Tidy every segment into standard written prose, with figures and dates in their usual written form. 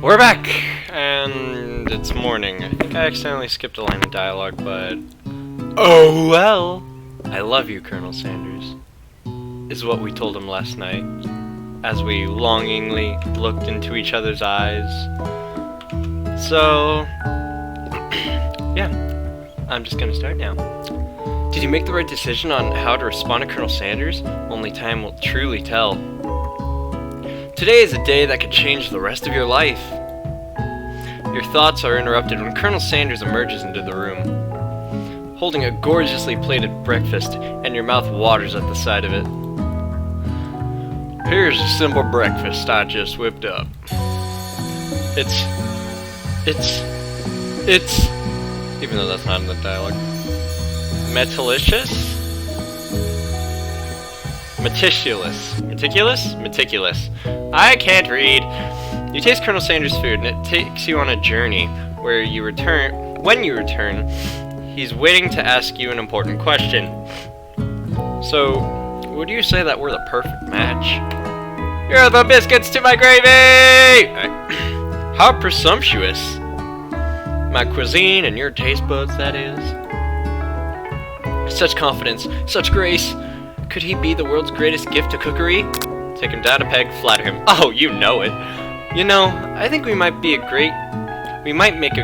We're back! And it's morning. I think I accidentally skipped a line of dialogue, but... Oh well! I love you, Colonel Sanders, is what we told him last night, as we longingly looked into each other's eyes. So... yeah, I'm just gonna start now. Did you make the right decision on how to respond to Colonel Sanders? Only time will truly tell. Today is a day that could change the rest of your life. Your thoughts are interrupted when Colonel Sanders emerges into the room, holding a gorgeously plated breakfast, and your mouth waters at the sight of it. Here's a simple breakfast I just whipped up. It's... even though that's not in the dialogue. Metalicious? Meticulous. I can't read. You taste Colonel Sanders' food, and it takes you on a journey where you return. When you return, he's waiting to ask you an important question. So, would you say that we're the perfect match? You're the biscuits to my gravy! How presumptuous. My cuisine and your taste buds, that is. Such confidence, such grace. Could he be the world's greatest gift to cookery? Take him down a peg, flatter him. Oh, you know it. You know, I think we might make a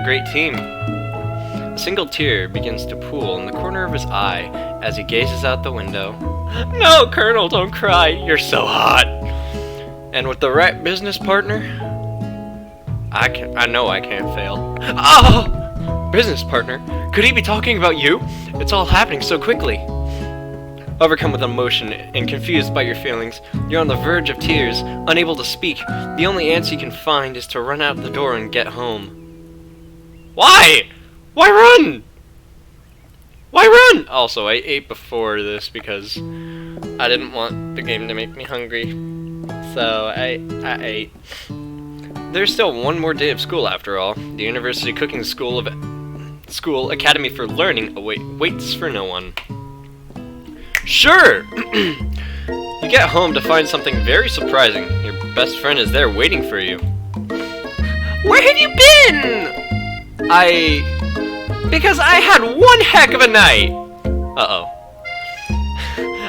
great team. A single tear begins to pool in the corner of his eye as he gazes out the window. No, Colonel, don't cry. You're so hot. And with the right business partner, I know I can't fail. Oh! Business partner? Could he be talking about you? It's all happening so quickly. Overcome with emotion and confused by your feelings, you're on the verge of tears, unable to speak. The only answer you can find is to run out the door and get home. Why? Why run? Why run? Also, I ate before this because I didn't want the game to make me hungry. So, I ate. There's still one more day of school after all. The University Cooking School Academy for Learning waits for no one. Sure! You get home to find something very surprising. Your best friend is there waiting for you. Where have you been? Because I had one heck of a night. Uh-oh.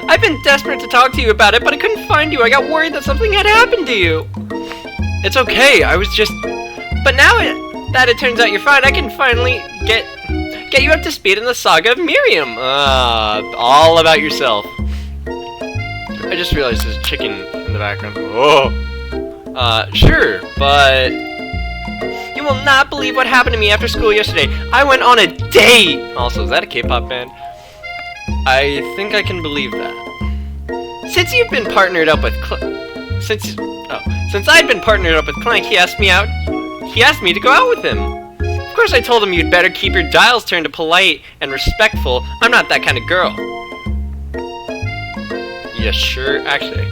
I've been desperate to talk to you about it, but I couldn't find you. I got worried that something had happened to you. It's okay, I was just... But now that it turns out you're fine, I can finally get you up to speed in the saga of Miriam. All about yourself. I just realized there's a chicken in the background. Oh. Sure, but... You will not believe what happened to me after school yesterday. I went on a date! Also, is that a K-pop band? I think I can believe that. Since you've been partnered up with since I'd been partnered up with Clank, he asked me to go out with him. Of course I told him you'd better keep your dials turned to polite and respectful. I'm not that kind of girl. Yeah, sure, actually.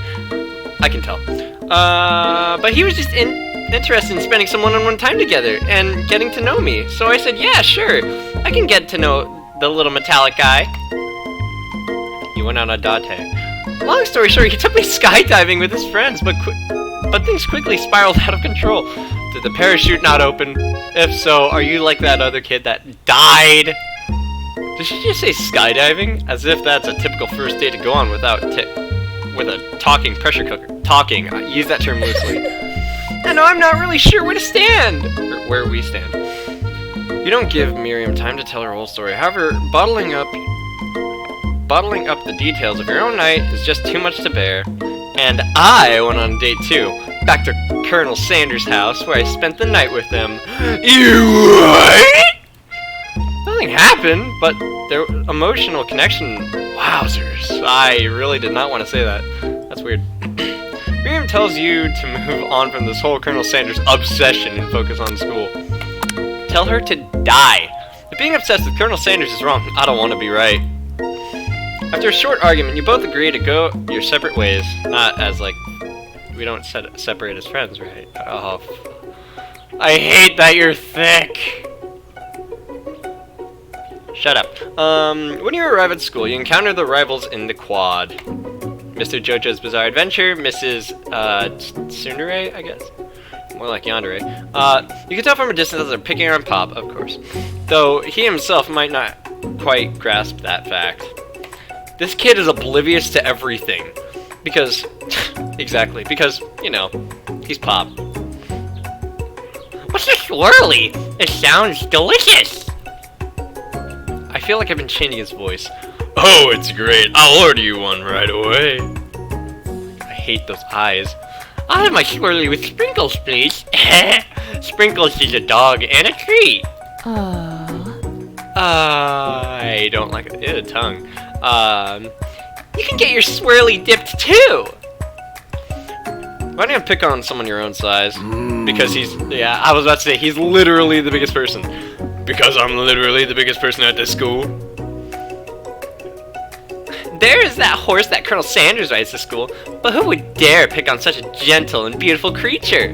I can tell. But he was just interested in spending some one-on-one time together and getting to know me. So I said, yeah, sure. I can get to know the little metallic guy. You went on a date. Long story short, he took me skydiving with his friends, but things quickly spiraled out of control. Did the parachute not open? If so, are you like that other kid that died? Did she just say skydiving? As if that's a typical first date to go on with a talking pressure cooker. Talking, I use that term loosely. And I'm not really sure where to stand. Or where we stand. You don't give Miriam time to tell her whole story. However, bottling up the details of your own night is just too much to bear. And I went on a date too. Back to Colonel Sanders' house, where I spent the night with him. You what? Nothing happened, but their emotional connection... Wowzers. I really did not want to say that. That's weird. Miriam tells you to move on from this whole Colonel Sanders obsession and focus on school. Tell her to die. If being obsessed with Colonel Sanders is wrong, I don't want to be right. After a short argument, you both agree to go your separate ways. Not as, like, we don't separate as friends, right? Oh, I hate that you're thick! Shut up. When you arrive at school, you encounter the rivals in the quad. Mr. JoJo's Bizarre Adventure, Mrs. Tsundere, I guess. More like yandere. You can tell from a distance that they're picking on Pop, of course. Though he himself might not quite grasp that fact. This kid is oblivious to everything. Because, exactly, because, you know, he's Pop. What's this swirly? It sounds delicious! I feel like I've been changing his voice. Oh, it's great. I'll order you one right away. I hate those eyes. I'll have my swirly with Sprinkles, please. Sprinkles is a dog and a treat. I don't like it. Ew, tongue. You can get your swirly dipped too. Why don't you pick on someone your own size? Because he's, yeah, I was about to say, he's literally the biggest person. Because I'm literally the biggest person at this school. There is that horse that Colonel Sanders rides to school, but who would dare pick on such a gentle and beautiful creature?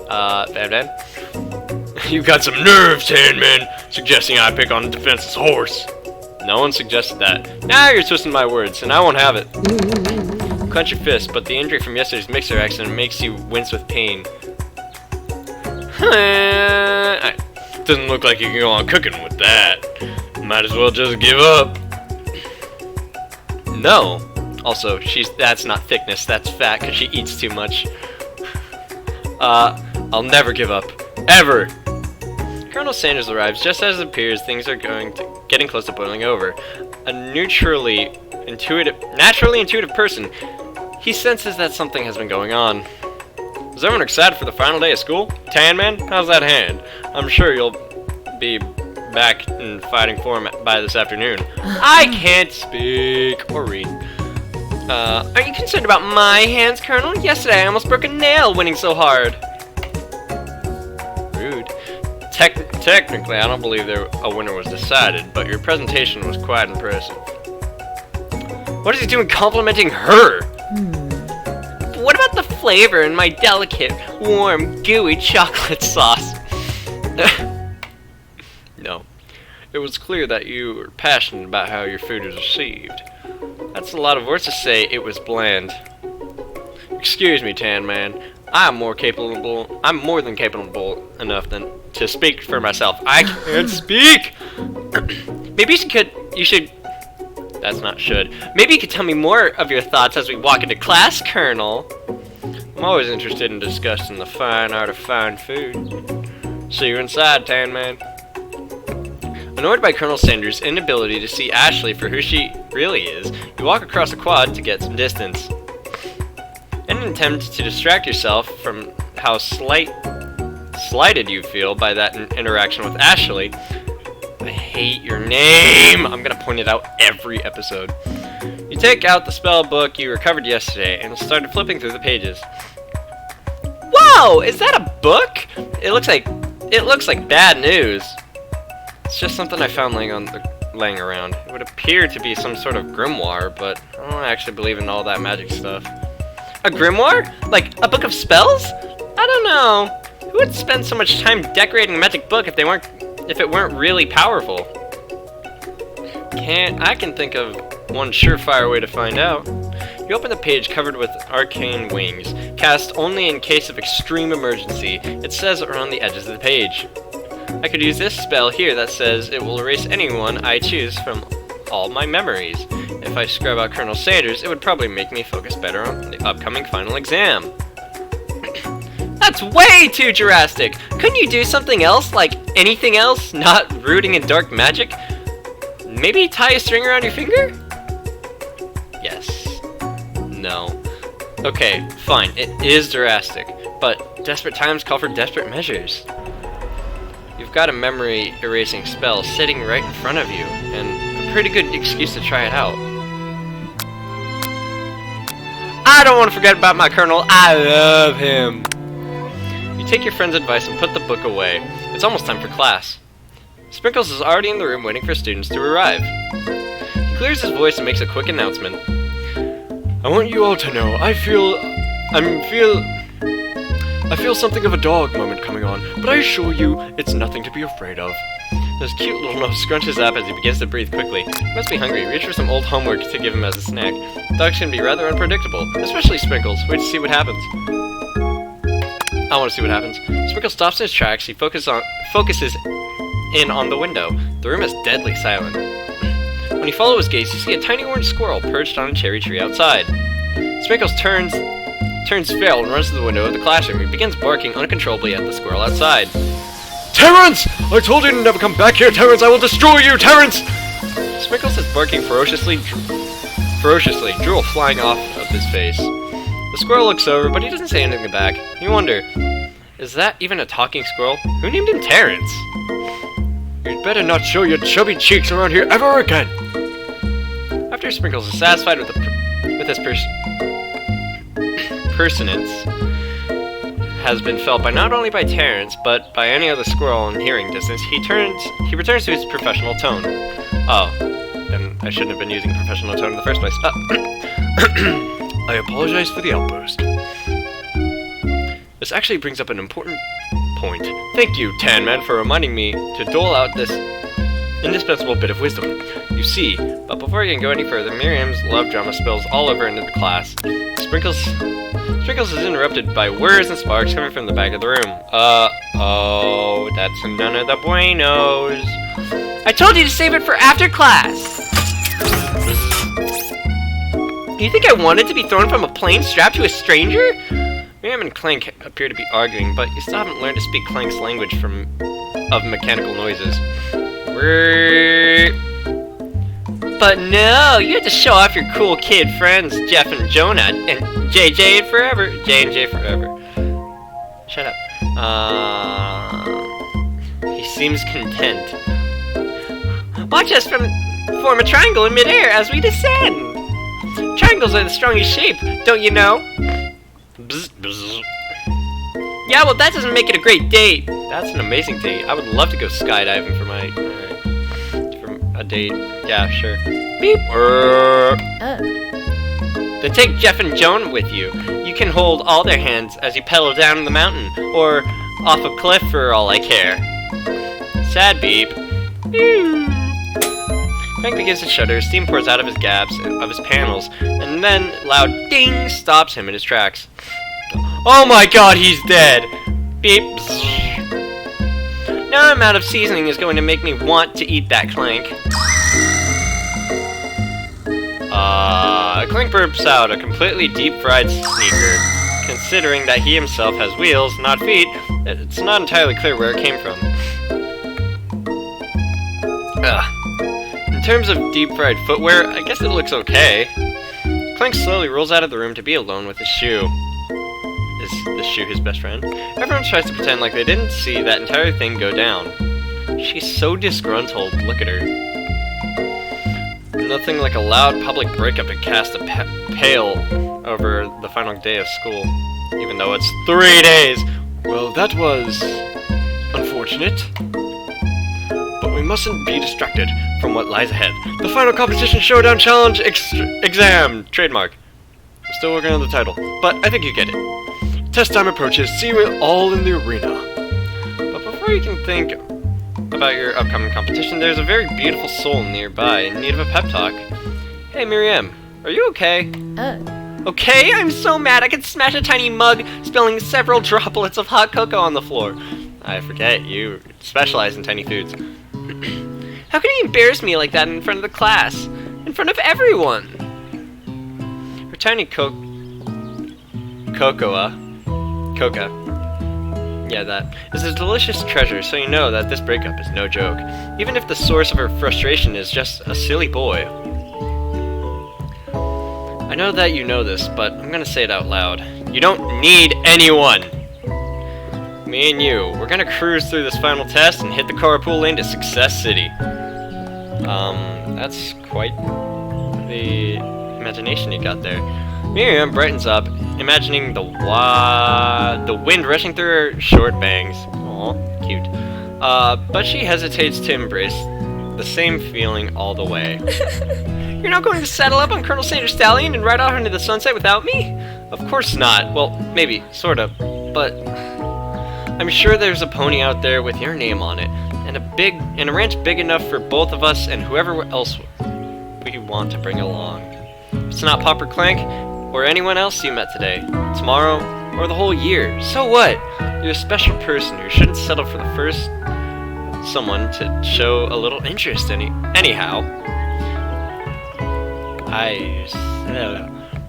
Bad. You've got some nerve, Sandman, suggesting I pick on a defenseless horse. No one suggested that. Now you're twisting my words, and I won't have it. Clench your fist, but the injury from yesterday's mixer accident makes you wince with pain. Doesn't look like you can go on cooking with that. Might as well just give up. No. Also, that's not thickness, that's fat, because she eats too much. I'll never give up. Ever! Colonel Sanders arrives just as it appears things are getting close to boiling over. A naturally intuitive person, he senses that something has been going on. Is everyone excited for the final day of school? Tan Man, how's that hand? I'm sure you'll be back in fighting form by this afternoon. I can't speak or read. Are you concerned about my hands, Colonel? Yesterday I almost broke a nail winning so hard. Rude. Technically, I don't believe a winner was decided, but your presentation was quite impressive. What is he doing complimenting her? What about the flavor in my delicate, warm, gooey chocolate sauce? No. It was clear that you were passionate about how your food is received. That's a lot of words to say it was bland. Excuse me, Tan Man. I'm more than capable enough to speak for myself. I can't speak! Maybe you should... That's not should. Maybe you could tell me more of your thoughts as we walk into class, Colonel. I'm always interested in discussing the fine art of fine food. See you inside, Tan Man. Annoyed by Colonel Sanders' inability to see Ashley for who she really is, you walk across the quad to get some distance. In an attempt to distract yourself from how slighted you feel by that interaction with Ashley, I hate your name! I'm gonna point it out every episode. You take out the spell book you recovered yesterday and started flipping through the pages. Whoa! Is that a book? It looks like bad news. It's just something I found laying around. It would appear to be some sort of grimoire, but I don't actually believe in all that magic stuff. A grimoire? Like a book of spells? I don't know. Who would spend so much time decorating a magic book if it weren't really powerful? I can think of one surefire way to find out. You open the page covered with arcane wings, cast only in case of extreme emergency. It says around the edges of the page. I could use this spell here that says it will erase anyone I choose from all my memories. If I scrub out Colonel Sanders, it would probably make me focus better on the upcoming final exam. That's way too drastic! Couldn't you do something else, like anything else, not rooting in dark magic? Maybe tie a string around your finger? Yes. No. Okay, fine, it is drastic, but desperate times call for desperate measures. You've got a memory erasing spell sitting right in front of you, and a pretty good excuse to try it out. I don't want to forget about my Colonel, I love him! You take your friend's advice and put the book away. It's almost time for class. Sprinkles is already in the room waiting for students to arrive. He clears his voice and makes a quick announcement. I want you all to know, I feel something of a dog moment coming on, but I assure you, it's nothing to be afraid of. His cute little nose scrunches up as he begins to breathe quickly. He must be hungry. Reach for some old homework to give him as a snack. Dogs can be rather unpredictable, especially Sprinkles. Wait to see what happens. I want to see what happens. Sprinkle stops in his tracks. He focuses in on the window. The room is deadly silent. When you follow his gaze, you see a tiny orange squirrel perched on a cherry tree outside. Sprinkles turns feral and runs to the window of the classroom. He begins barking uncontrollably at the squirrel outside. Terrence! I told you to never come back here, Terrence! I will destroy you, Terrence! Sprinkles is barking ferociously, drool flying off of his face. The squirrel looks over, but he doesn't say anything back. You wonder, is that even a talking squirrel? Who named him Terrence? You'd better not show your chubby cheeks around here ever again! After Sprinkles is satisfied with his pertinence has been felt by not only by Terrence, but by any other squirrel in hearing distance, he returns to his professional tone. Oh, then I shouldn't have been using professional tone in the first place. I apologize for the outburst. This actually brings up an important point. Thank you, Tan Man, for reminding me to dole out this indispensable bit of wisdom. You see, but before I can go any further, Miriam's love drama spills all over into the class. Sprinkles is interrupted by whirs and sparks coming from the back of the room. Oh, that's none of the buenos. I told you to save it for after class! Do you think I wanted to be thrown from a plane strapped to a stranger? Miriam and Clank appear to be arguing, but you still haven't learned to speak Clank's language of mechanical noises. But no, you have to show off your cool kid friends, Jeff and Jonah, and JJ and forever. J and J forever. Shut up. He seems content. Watch us form a triangle in midair as we descend. Triangles are the strongest shape, don't you know? Bzz, bzz. Yeah, well, that doesn't make it a great date. That's an amazing date. I would love to go skydiving for a date. Yeah, sure. Beep. Then take Jeff and Joan with you. You can hold all their hands as you pedal down the mountain, or off a cliff for all I care. Sad beep. Frank begins to shudder, steam pours out of his gaps, of his panels, and then loud ding stops him in his tracks. Oh my god, he's dead! Beep. No amount of seasoning is going to make me want to eat that Clank. Clank burps out a completely deep-fried sneaker. Considering that he himself has wheels, not feet, it's not entirely clear where it came from. In terms of deep-fried footwear, I guess it looks okay. Clank slowly rolls out of the room to be alone with his shoe. Is the shoe his best friend? Everyone tries to pretend like they didn't see that entire thing go down. She's so disgruntled, look at her. Nothing like a loud public breakup to cast a pale over the final day of school. Even though it's 3 days! Well, that was unfortunate. But we mustn't be distracted from what lies ahead. The final competition showdown challenge exam! Trademark. I'm still working on the title, but I think you get it. Test time approaches, see you all in the arena. But before you can think about your upcoming competition, there's a very beautiful soul nearby in need of a pep talk. Hey Miriam, are you okay? Okay? I'm so mad I could smash a tiny mug, spilling several droplets of hot cocoa on the floor. I forget, you specialize in tiny foods. How can you embarrass me like that in front of the class? In front of everyone? Her tiny coca. Yeah, that is a delicious treasure, so you know that this breakup is no joke. Even if the source of her frustration is just a silly boy. I know that you know this, but I'm gonna say it out loud. You don't need anyone! Me and you, we're gonna cruise through this final test and hit the carpool lane to Success City. That's quite the imagination you got there. Miriam brightens up, imagining the wind rushing through her short bangs. Aw, cute. But she hesitates to embrace the same feeling all the way. You're not going to saddle up on Colonel Sanders' stallion and ride off into the sunset without me? Of course not. Well, maybe, sort of, but I'm sure there's a pony out there with your name on it, and a ranch big enough for both of us and whoever else we want to bring along. It's not Pop or Clank, or anyone else you met today. Tomorrow, or the whole year. So what? You're a special person who shouldn't settle for the first someone to show a little interest anyhow.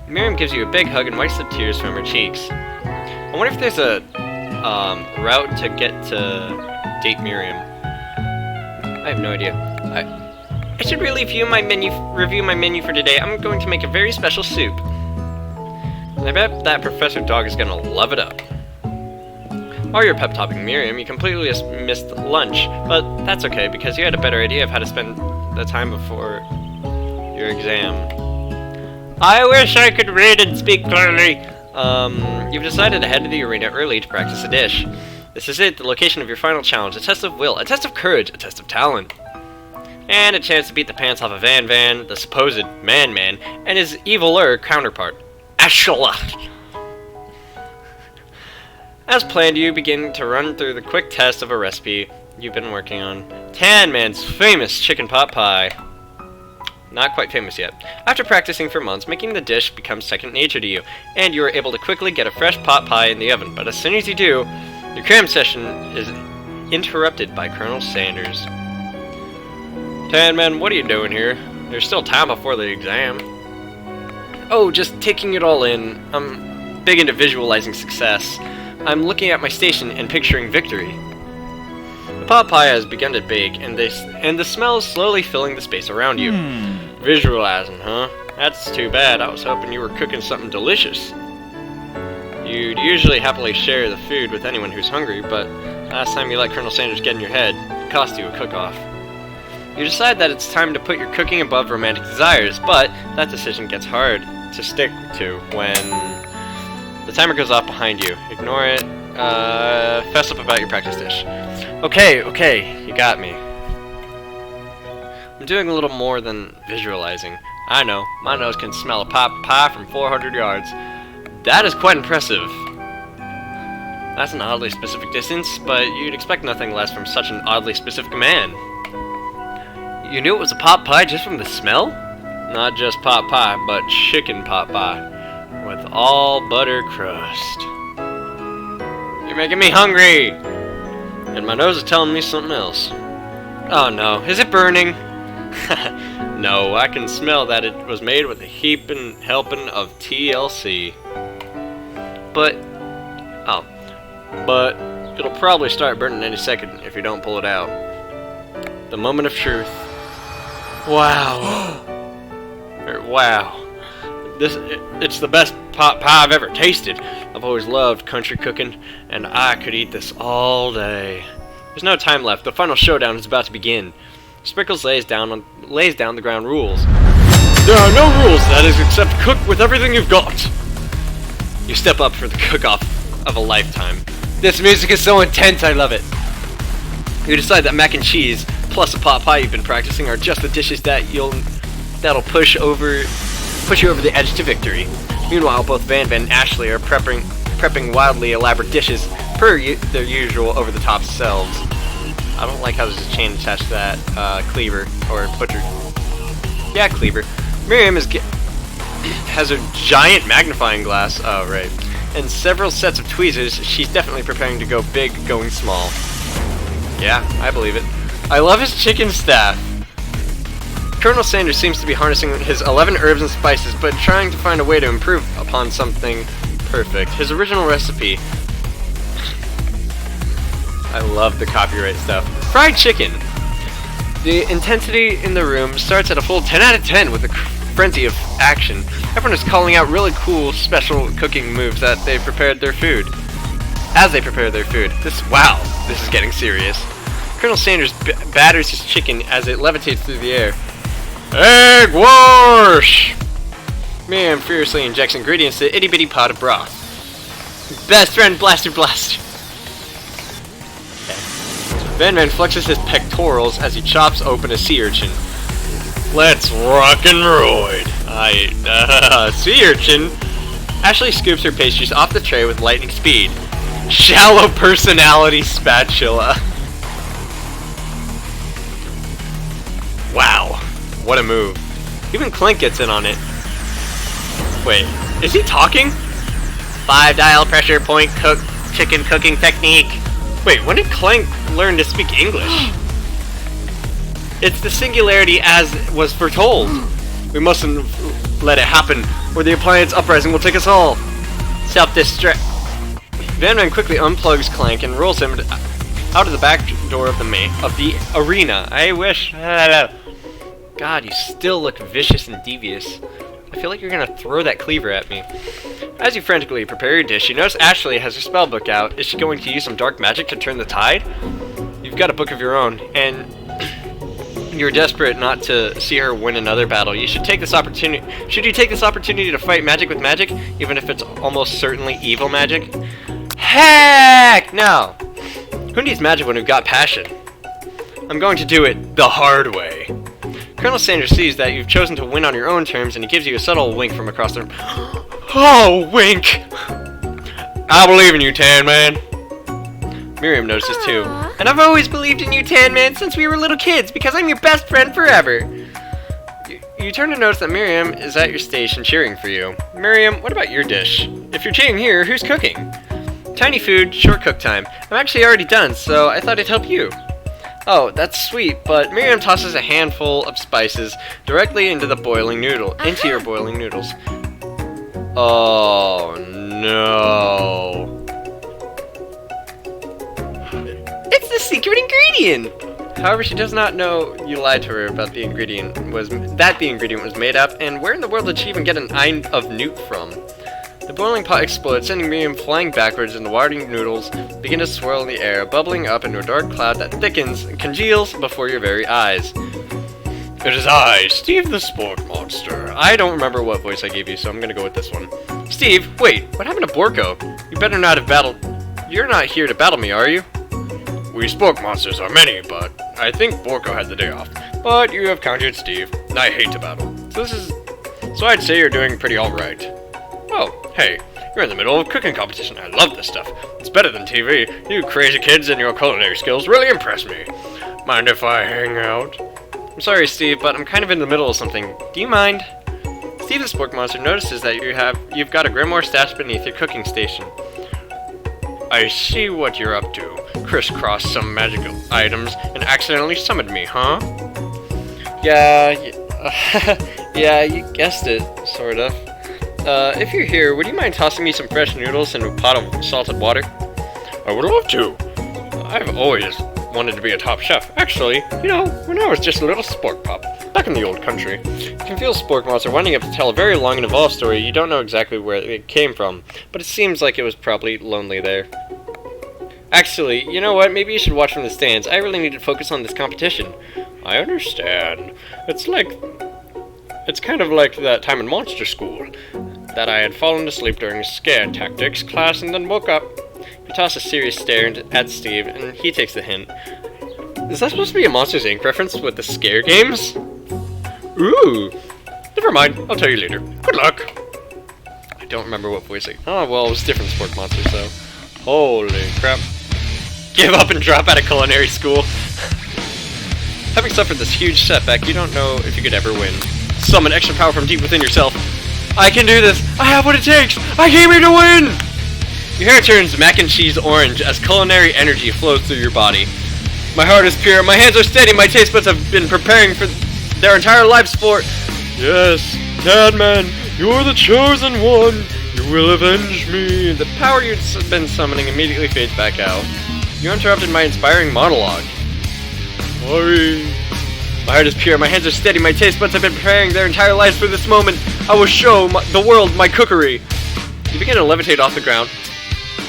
Miriam gives you a big hug and wipes the tears from her cheeks. I wonder if there's a route to get to date Miriam. I have no idea. I should really review my menu for today. I'm going to make a very special soup. And I bet that Professor Dog is gonna love it up. While you're pep-talking Miriam, you completely missed lunch, but that's okay because you had a better idea of how to spend the time before your exam. I wish I could read and speak clearly. You've decided to head to the arena early to practice a dish. This is it, the location of your final challenge, a test of will, a test of courage, a test of talent. And a chance to beat the pants off of Van, the supposed Man, and his eviler counterpart, A Shola. As planned, you begin to run through the quick test of a recipe you've been working on. Tan Man's famous chicken pot pie. Not quite famous yet. After practicing for months, making the dish becomes second nature to you, and you are able to quickly get a fresh pot pie in the oven. But as soon as you do, your cram session is interrupted by Colonel Sanders. Tan Man, what are you doing here? There's still time before the exam. Oh, just taking it all in. I'm big into visualizing success. I'm looking at my station and picturing victory. The pot pie has begun to bake, and the smell is slowly filling the space around you. Visualizing, huh? That's too bad. I was hoping you were cooking something delicious. You'd usually happily share the food with anyone who's hungry, but last time you let Colonel Sanders get in your head, it cost you a cook-off. You decide that it's time to put your cooking above romantic desires, but that decision gets hard to stick to when the timer goes off behind you. Ignore it. Fess up about your practice dish. Okay, you got me. I'm doing a little more than visualizing. I know, my nose can smell a pot pie from 400 yards. That is quite impressive. That's an oddly specific distance, but you'd expect nothing less from such an oddly specific man. You knew it was a pot pie just from the smell? Not just pot pie, but chicken pot pie. With all butter crust. You're making me hungry! And my nose is telling me something else. Oh no, is it burning? No, I can smell that it was made with a heaping helping of TLC. But it'll probably start burning any second if you don't pull it out. The moment of truth. Wow. Wow. It's the best pot pie I've ever tasted. I've always loved country cooking, and I could eat this all day. There's no time left. The final showdown is about to begin. Sprinkles lays down the ground rules. There are no rules, that is, except cook with everything you've got. You step up for the cook-off of a lifetime. This music is so intense, I love it. You decide that mac and cheese plus a pot pie you've been practicing are just the dishes that'll push you over the edge to victory. Meanwhile, both Van and Ashley are prepping wildly elaborate dishes per their usual over-the-top selves. I don't like how there's a chain attached to that cleaver or butcher. Yeah, cleaver. Miriam has a giant magnifying glass. Oh, right. And several sets of tweezers. She's definitely preparing to go big, going small. Yeah, I believe it. I love his chicken staff. Colonel Sanders seems to be harnessing his 11 herbs and spices, but trying to find a way to improve upon something perfect. His original recipe. I love the copyright stuff. Fried chicken. The intensity in the room starts at a full 10 out of 10 with a frenzy of action. Everyone is calling out really cool special cooking moves that they prepared their food. As they prepare their food. This is getting serious. Colonel Sanders batters his chicken as it levitates through the air. Egg wash! Miriam furiously injects ingredients to the itty-bitty pot of broth. Best friend blaster blaster. Van flexes his pectorals as he chops open a sea urchin. Let's rock and roid. Sea urchin. Ashley scoops her pastries off the tray with lightning speed. Shallow personality spatula. Wow, what a move. Even Clint gets in on it. Wait, is he talking? 5 dial pressure point chicken cooking technique. Wait, when did Clank learn to speak English? It's the singularity as was foretold. We mustn't let it happen, or the appliance uprising will take us all. Self-destruct. Van quickly unplugs Clank and rolls him out of the back door of the arena. I wish. God, you still look vicious and devious. I feel like you're gonna throw that cleaver at me. As you frantically prepare your dish, you notice Ashley has her spell book out. Is she going to use some dark magic to turn the tide? You've got a book of your own, and you're desperate not to see her win another battle. You should take this opportunity. Should you take this opportunity to fight magic with magic, even if it's almost certainly evil magic? Heck no! Who needs magic when we've got passion? I'm going to do it the hard way. Colonel Sanders sees that you've chosen to win on your own terms, and he gives you a subtle wink from across the room. Oh, wink! I believe in you, Tan Man. Miriam notices too. And I've always believed in you, Tan Man, since we were little kids, because I'm your best friend forever. You turn to notice that Miriam is at your station cheering for you. Miriam, what about your dish? If you're cheering here, who's cooking? Tiny food, short cook time. I'm actually already done, so I thought I'd help you. Oh, that's sweet, but Miriam tosses a handful of spices directly into your boiling noodles. Oh, no. It's the secret ingredient! However, she does not know you lied to her about the ingredient was made up, and where in the world did she even get an eye of newt from? The boiling pot explodes, sending Miriam flying backwards, and the watery noodles begin to swirl in the air, bubbling up into a dark cloud that thickens and congeals before your very eyes. It is I, Steve the Sport Monster. I don't remember what voice I gave you, so I'm gonna go with this one. Steve, wait, what happened to Borko? You better not have battled. You're not here to battle me, are you? We Spork Monsters are many, but I think Borko had the day off. But you have conquered Steve. I hate to battle. So I'd say you're doing pretty alright. Oh, hey, you're in the middle of a cooking competition. I love this stuff. It's better than TV. You crazy kids and your culinary skills really impress me. Mind if I hang out? I'm sorry, Steve, but I'm kind of in the middle of something. Do you mind? Steve the Spork Monster notices that you've got a grimoire stashed beneath your cooking station. I see what you're up to. Crisscross some magical items and accidentally summoned me, huh? Yeah, you guessed it, sort of. If you're here, would you mind tossing me some fresh noodles in a pot of salted water? I would love to. I've always wanted to be a top chef. Actually, when I was just a little spork pup, back in the old country. You can feel Spork Monster winding up to tell a very long and involved story. You don't know exactly where it came from, but it seems like it was probably lonely there. Actually, you know what? Maybe you should watch from the stands. I really need to focus on this competition. I understand. It's kind of like that time in monster school, that I had fallen asleep during a scare tactics class and then woke up. You toss a serious stare at Steve, and he takes the hint. Is that supposed to be a Monsters, Inc. reference with the scare games? Ooh. Never mind, I'll tell you later. Good luck. I don't remember what voice Oh, well, it was different Sport Monsters, though. Holy crap. Give up and drop out of culinary school. Having suffered this huge setback, you don't know if you could ever win. Summon extra power from deep within yourself. I can do this! I have what it takes! I came here to win! Your hair turns mac and cheese orange as culinary energy flows through your body. My heart is pure, my hands are steady, my taste buds have been preparing for their entire lives for... Yes, Tadman, you're the chosen one! You will avenge me! The power you've been summoning immediately fades back out. You interrupted my inspiring monologue. Sorry. My heart is pure, my hands are steady, my taste buds have been preparing their entire lives for this moment. I will show the world my cookery. You begin to levitate off the ground.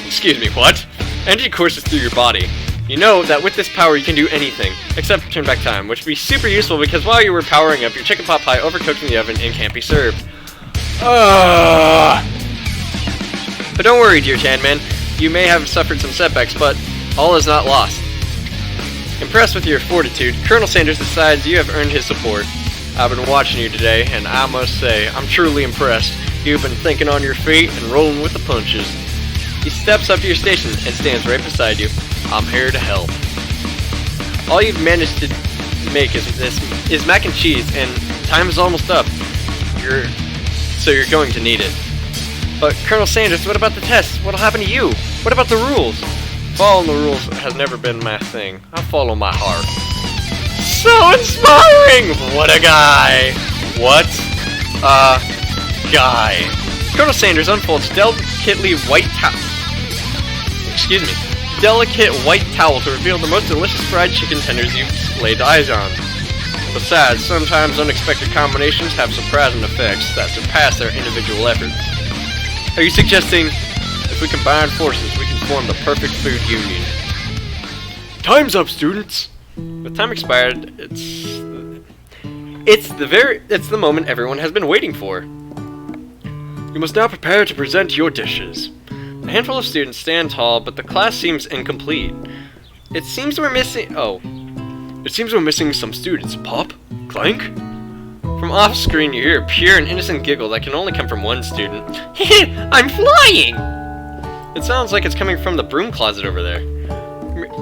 Excuse me, what? Energy courses through your body. You know that with this power you can do anything, except turn back time, which would be super useful because while you were powering up, your chicken pot pie overcooked in the oven and can't be served. But don't worry, dear Tanman. You may have suffered some setbacks, but all is not lost. Impressed with your fortitude, Colonel Sanders decides you have earned his support. I've been watching you today, and I must say, I'm truly impressed. You've been thinking on your feet and rolling with the punches. He steps up to your station and stands right beside you. I'm here to help. All you've managed to make is mac and cheese, and time is almost up. So you're going to need it. But Colonel Sanders, what about the tests? What'll happen to you? What about the rules? Following the rules has never been my thing. I follow my heart. So inspiring! What a guy! What a guy! Colonel Sanders unfolds delicate white towel to reveal the most delicious fried chicken tenders you've laid eyes on. Besides, sometimes unexpected combinations have surprising effects that surpass their individual efforts. Are you suggesting if we combine forces, we can form the perfect food union? Time's up, students! With time expired, it's the moment everyone has been waiting for. You must now prepare to present your dishes. A handful of students stand tall, but the class seems incomplete. It seems we're missing some students. Pop? Clank? From off-screen, you hear a pure and innocent giggle that can only come from one student. I'm flying! It sounds like it's coming from the broom closet over there.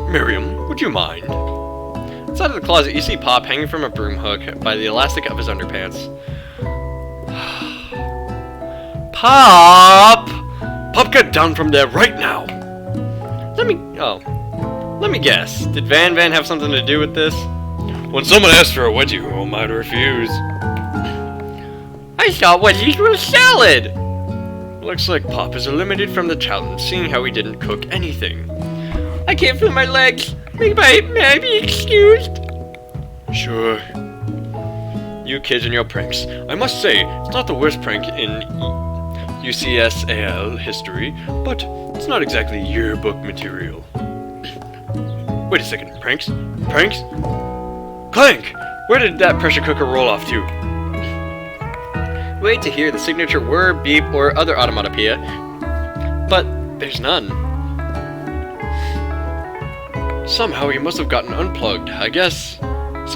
Miriam, would you mind? Inside of the closet, you see Pop hanging from a broom hook by the elastic of his underpants. Pop! Pop, get down from there right now! Let me guess. Did Van have something to do with this? When someone asks for a wedgie, who am I to refuse? I thought wedgies were a salad! Looks like Pop is eliminated from the challenge, seeing how he didn't cook anything. I can't feel my legs. May I be excused? Sure. You kids and your pranks. I must say, it's not the worst prank in UCSAL history, but it's not exactly yearbook material. Wait a second, pranks? Pranks? Clank! Where did that pressure cooker roll off to? Wait to hear the signature whir, beep, or other automatopoeia, but there's none. Somehow he must have gotten unplugged, I guess. We'll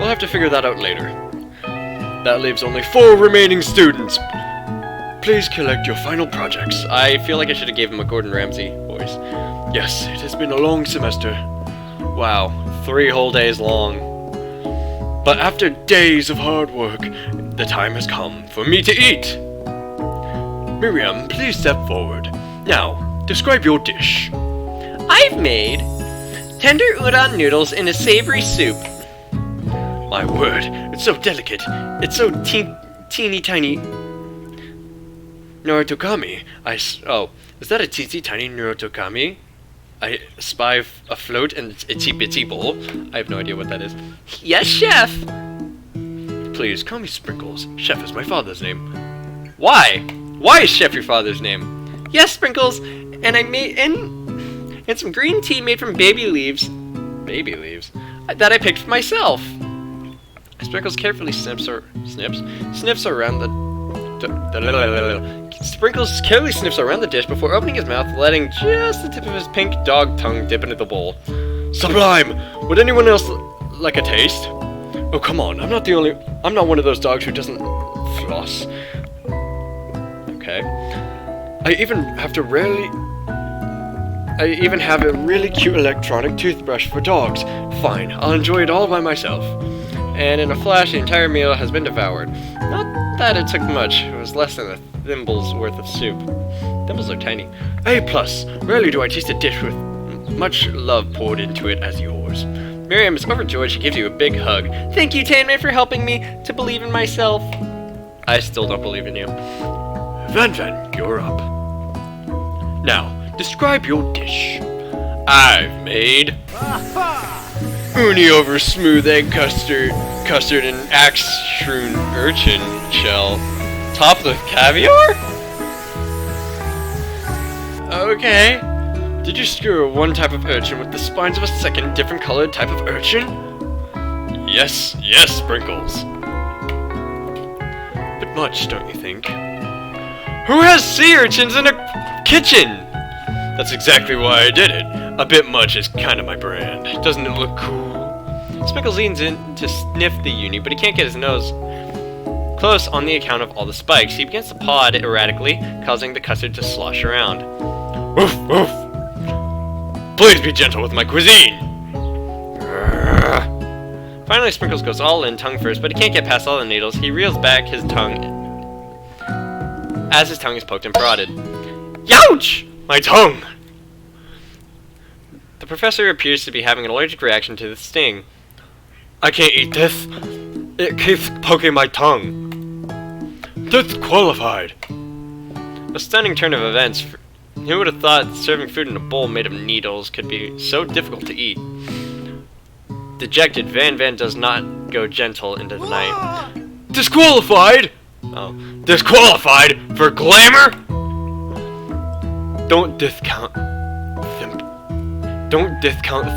have to figure that out later. That leaves only 4 remaining students. Please collect your final projects. I feel like I should have gave him a Gordon Ramsay voice. Yes, it has been a long semester. Wow, 3 whole days long. But after days of hard work, the time has come for me to eat. Miriam, please step forward. Now, describe your dish. I've made tender udon noodles in a savory soup. My word, it's so delicate. It's so teeny tiny. Norotokami. Oh, is that a teensy tiny Norotokami? I spy afloat in its itsy bitsy bowl. I have no idea what that is. Yes, chef! Please, call me Sprinkles. Chef is my father's name. Why? Why is Chef your father's name? Yes, Sprinkles! And I made... and some green tea made from baby leaves. Baby leaves? That I picked for myself. Sprinkles carefully sniffs around the... Sprinkles carefully sniffs around the dish before opening his mouth, letting just the tip of his pink dog tongue dip into the bowl. Sublime! Would anyone else like a taste? Oh, come on, I'm not one of those dogs who doesn't floss. Okay. I even have a really cute electronic toothbrush for dogs. Fine, I'll enjoy it all by myself. And in a flash, the entire meal has been devoured. Not that it took much. It was less than a thimble's worth of soup. Thimbles are tiny. A+. Rarely do I taste a dish with much love poured into it as yours. Miriam is overjoyed. She gives you a big hug. Thank you, Tanman, for helping me to believe in myself. I still don't believe in you. Van, you're up. Now, describe your dish. I've made uni over smooth egg custard and axe-strewn urchin shell, topped with caviar? Okay. Did you skewer one type of urchin with the spines of a second, different colored type of urchin? Yes, Sprinkles. Bit much, don't you think? Who has sea urchins in a kitchen? That's exactly why I did it. A bit much is kind of my brand. Doesn't it look cool? Sprinkles leans in to sniff the uni, but he can't get his nose close on the account of all the spikes. He begins to paw at it erratically, causing the custard to slosh around. Woof, woof! Please be gentle with my cuisine! Finally, Sprinkles goes all in, tongue first, but he can't get past all the needles. He reels back his tongue as his tongue is poked and prodded. Youch! My tongue! The professor appears to be having an allergic reaction to the sting. I can't eat this. It keeps poking my tongue. Disqualified. A stunning turn of events. Who would have thought serving food in a bowl made of needles could be so difficult to eat? Dejected, Van does not go gentle into the night. Disqualified? Oh. Disqualified for glamour? Don't discount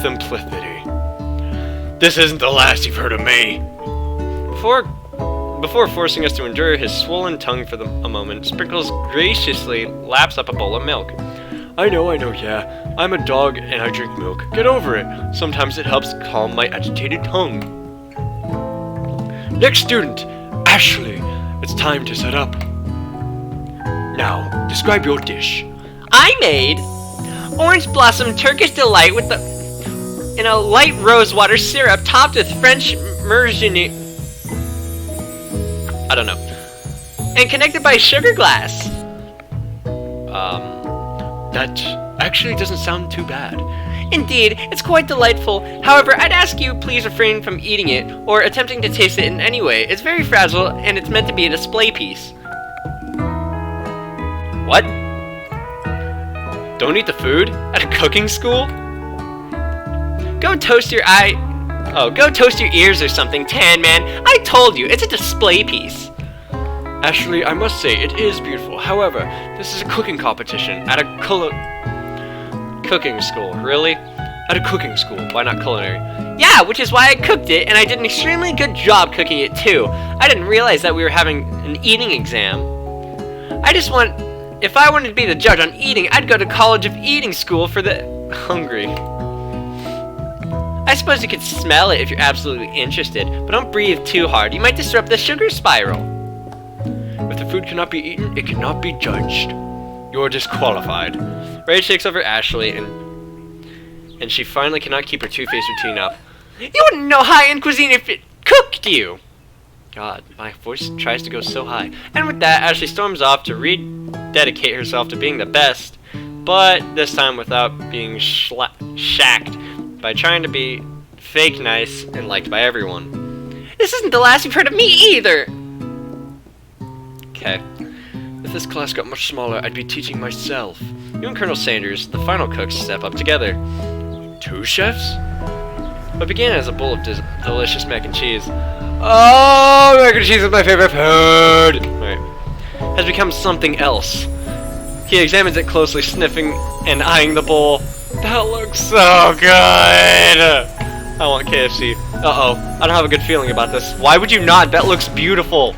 simplicity. This isn't the last you've heard of me. Before forcing us to endure his swollen tongue for a moment, Sprinkles graciously laps up a bowl of milk. I know, yeah. I'm a dog and I drink milk. Get over it. Sometimes it helps calm my agitated tongue. Next student, Ashley. It's time to set up. Now, describe your dish. I made orange blossom Turkish delight in a light rosewater syrup topped with French margarine. I don't know. And connected by a sugar glass. That actually doesn't sound too bad. Indeed, it's quite delightful. However, I'd ask you please refrain from eating it or attempting to taste it in any way. It's very fragile and it's meant to be a display piece. What? Don't eat the food? At a cooking school? Go toast your ears or something, Tan Man. I told you, it's a display piece. Ashley, I must say, it is beautiful. However, this is a cooking competition at a cooking school. Really? At a cooking school. Why not culinary? Yeah, which is why I cooked it, and I did an extremely good job cooking it too. I didn't realize that we were having an eating exam. If I wanted to be the judge on eating, I'd go to College of Eating School for the hungry. I suppose you could smell it if you're absolutely interested, but don't breathe too hard. You might disrupt the sugar spiral. If the food cannot be eaten, it cannot be judged. You're disqualified. Rage takes over Ashley, and she finally cannot keep her two-faced routine up. You wouldn't know high-end cuisine if it cooked you! God, my voice tries to go so high. And with that, Ashley storms off to rededicate herself to being the best, but this time without being shacked by trying to be fake nice and liked by everyone. This isn't the last you've heard of me either! Okay. If this class got much smaller, I'd be teaching myself. You and Colonel Sanders, the final cooks, step up together. 2 chefs? What began as a bowl of delicious mac and cheese. Oh, mac and cheese is my favorite food! Right. Has become something else. He examines it closely, sniffing and eyeing the bowl. That looks so good! I want KFC. Uh-oh. I don't have a good feeling about this. Why would you not? That looks beautiful.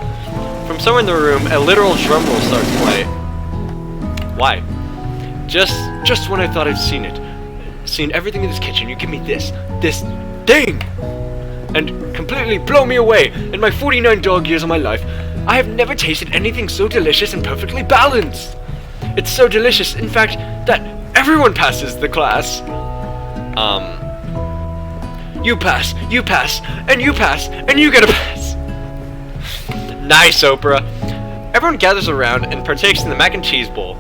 From somewhere in the room, a literal drum roll starts playing. Why? Just when I thought I'd seen everything in this kitchen, you give me this thing! And completely blow me away. In my 49 dog years of my life, I have never tasted anything so delicious and perfectly balanced. It's so delicious, in fact, that everyone passes the class. You pass, and you pass, and you get a pass. Nice, Oprah. Everyone gathers around and partakes in the mac and cheese bowl.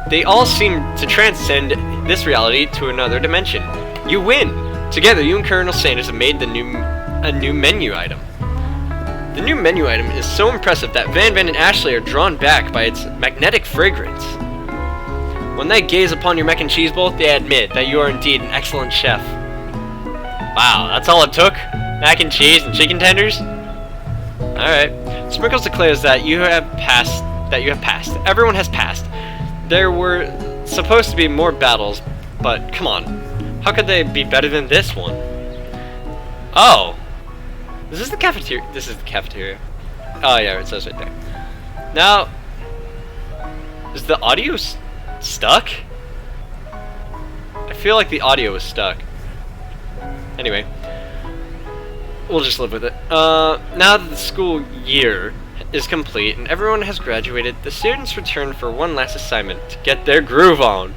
They all seem to transcend this reality to another dimension. You win! Together, you and Colonel Sanders have made a new menu item. The new menu item is so impressive that Van and Ashley are drawn back by its magnetic fragrance. When they gaze upon your mac and cheese bowl, they admit that you are indeed an excellent chef. Wow, that's all it took? Mac and cheese and chicken tenders? Alright. Sprinkles declares that you have passed. Everyone has passed. There were supposed to be more battles, but come on. How could they be better than this one? Oh. Is this the cafeteria? This is the cafeteria. Oh yeah, it says right there. Now, is the audio stuck? I feel like the audio is stuck. Anyway, we'll just live with it. Now that the school year is complete and everyone has graduated, the students return for one last assignment to get their groove on.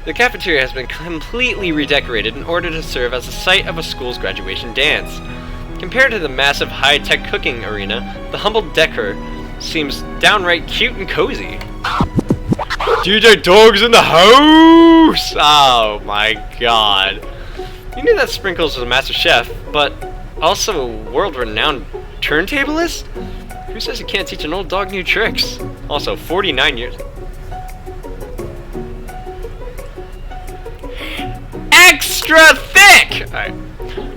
The cafeteria has been completely redecorated in order to serve as the site of a school's graduation dance. Compared to the massive high-tech cooking arena, the humble decor seems downright cute and cozy. DJ Dog's in the house! Oh my god. You knew that Sprinkles was a master chef, but also a world-renowned turntablist? Who says you can't teach an old dog new tricks? Also, 49 years... Extra thick! Alright.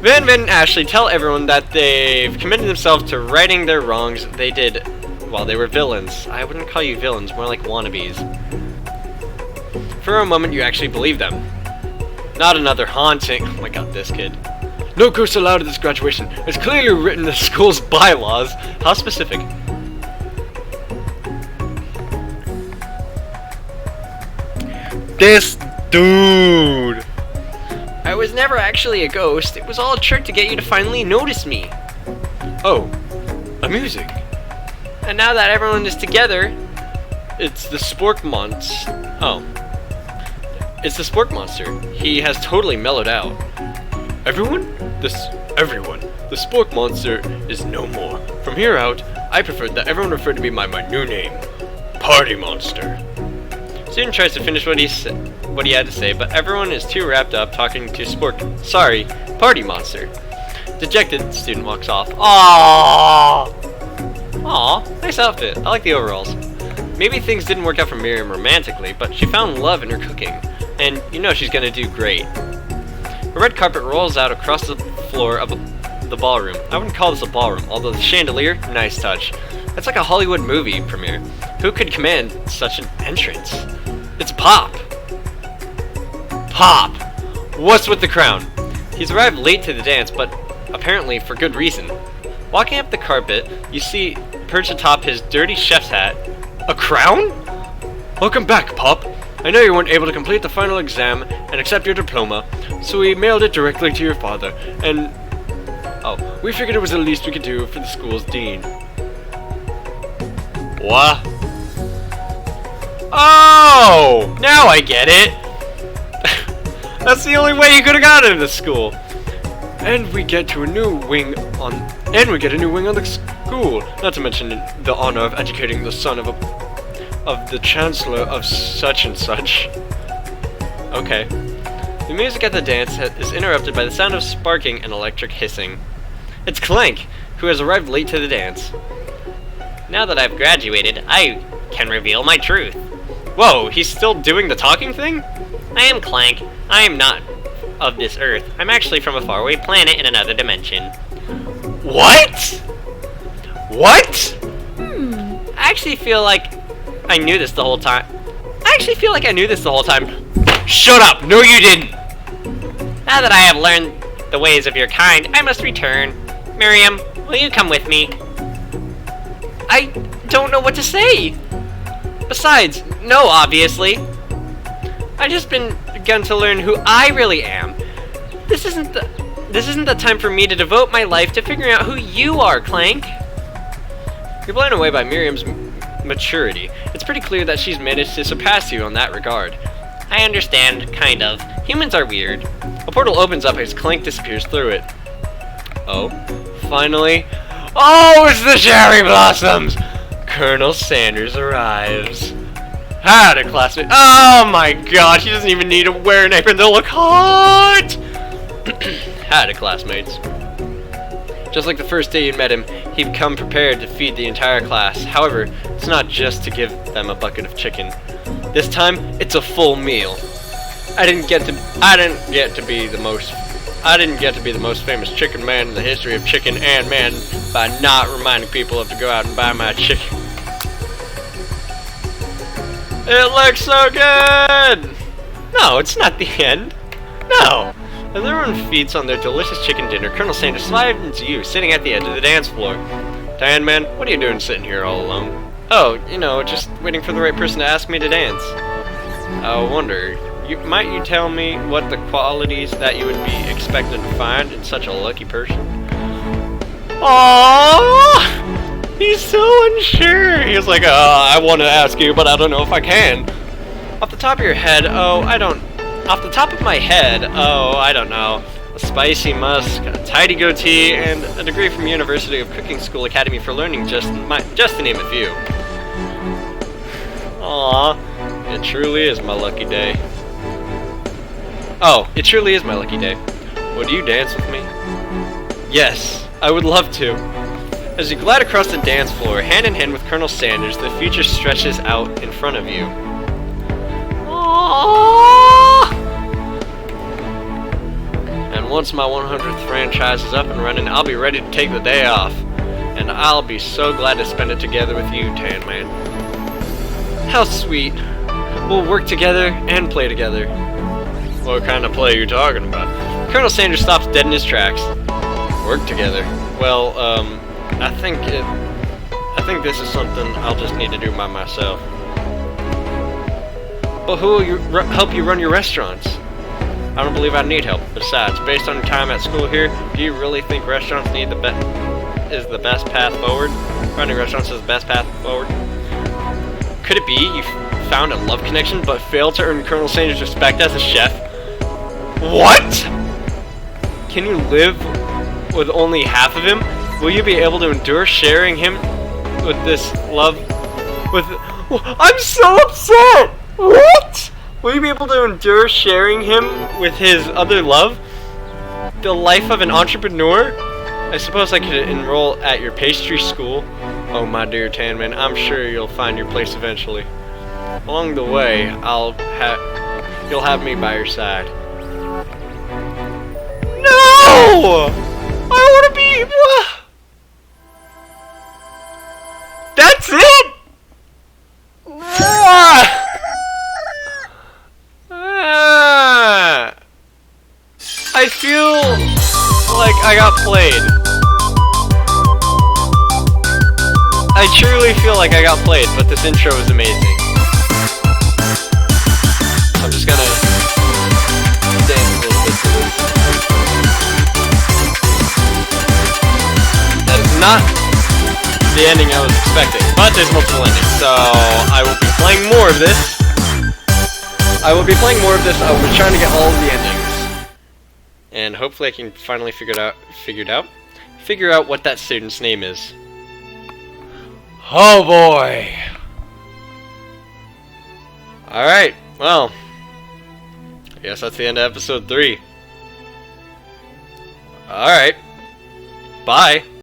Van and Ashley tell everyone that they've committed themselves to righting their wrongs they did while they were villains. I wouldn't call you villains, more like wannabes. For a moment, you actually believe them. Not another haunting. Oh my god, this kid. No ghosts allowed at this graduation. It's clearly written in the school's bylaws. How specific? This dude! I was never actually a ghost. It was all a trick to get you to finally notice me. Oh, amusing. And now that everyone is together, It's the Spork Monster. oh. It's the Spork Monster. He has totally mellowed out. Everyone? Everyone. The Spork Monster is no more. From here out, I prefer that everyone refer to me by my new name, Party Monster. Student tries to finish what he had to say, but everyone is too wrapped up talking to Party Monster. Dejected, student walks off. Aww! Aww, nice outfit. I like the overalls. Maybe things didn't work out for Miriam romantically, but she found love in her cooking, and you know she's gonna do great. A red carpet rolls out across the floor of the ballroom. I wouldn't call this a ballroom, although the chandelier, nice touch. That's like a Hollywood movie premiere. Who could command such an entrance? It's Pop! Pop! What's with the crown? He's arrived late to the dance, but apparently for good reason. Walking up the carpet, you see perched atop his dirty chef's hat, a crown? Welcome back, Pop. I know you weren't able to complete the final exam and accept your diploma, so we mailed it directly to your father, and... oh, we figured it was the least we could do for the school's dean. What? Oh! Now I get it! That's the only way you could have gotten into school. And we get a new wing on the school. Not to mention the honor of educating the son of the chancellor of such and such. Okay. The music at the dance is interrupted by the sound of sparking and electric hissing. It's Clank, who has arrived late to the dance. Now that I've graduated, I can reveal my truth. Whoa, he's still doing the talking thing? I am Clank. I am not of this Earth. I'm actually from a faraway planet in another dimension. What? What? I actually feel like I knew this the whole time. Shut up! No, you didn't! Now that I have learned the ways of your kind, I must return. Miriam, will you come with me? I don't know what to say. Besides, no, obviously. I've just begun to learn who I really am. This isn't the time for me to devote my life to figuring out who you are, Clank. You're blown away by Miriam's maturity. It's pretty clear that she's managed to surpass you on that regard. I understand, kind of. Humans are weird. A portal opens up as Clank disappears through it. Oh, finally. Oh, it's the cherry blossoms! Colonel Sanders arrives. Howdy, classmate. Oh my god, he doesn't even need to wear an apron to look hot! Howdy, classmates. Just like the first day you met him, he'd come prepared to feed the entire class. However, it's not just to give them a bucket of chicken. This time, it's a full meal. I didn't get to be the most famous chicken man in the history of chicken and man by not reminding people of to go out and buy my chicken. It looks so good! No, it's not the end. No. As everyone feeds on their delicious chicken dinner, Colonel Sanders slides you, sitting at the edge of the dance floor. Diane, man, what are you doing sitting here all alone? Oh, you know, just waiting for the right person to ask me to dance. I wonder, might you tell me what the qualities that you would be expected to find in such a lucky person? Aww! He's so unsure. He's like, I want to ask you, but I don't know if I can. Off the top of my head, I don't know. a spicy musk, a tidy goatee, and a degree from University of Cooking School Academy for Learning, just to name a few. Aww, it truly is my lucky day. Oh, it truly is my lucky day. Would you dance with me? Yes, I would love to. As you glide across the dance floor, hand in hand with Colonel Sanders, the future stretches out in front of you. Aww. And once my 100th franchise is up and running, I'll be ready to take the day off. And I'll be so glad to spend it together with you, Tan Man. How sweet. We'll work together and play together. What kind of play are you talking about? Colonel Sanders stops dead in his tracks. Work together? Well, I think this is something I'll just need to do by myself. But who will help you run your restaurants? I don't believe I need help. Besides, based on your time at school here, do you really think restaurants is the best path forward? Running restaurants is the best path forward? Could it be you found a love connection but failed to earn Colonel Sanders' respect as a chef? What? Can you live with only half of him? Will you be able to endure sharing him with this love? I'm so upset! What? Will you be able to endure sharing him with his other love? The life of an entrepreneur? I suppose I could enroll at your pastry school. Oh my dear Tan Man, I'm sure you'll find your place eventually. Along the way, you'll have me by your side. No! I want to be... That's it? I feel like I got played. I truly feel like I got played, but this intro is amazing. I'm just gonna dance a little bit to this. That is not the ending I was expecting, but there's multiple endings, so I will be playing more of this. I will be trying to get all of the endings. And hopefully I can finally figure out what that student's name is. Oh boy! Alright, well, I guess that's the end of episode 3. Alright, bye!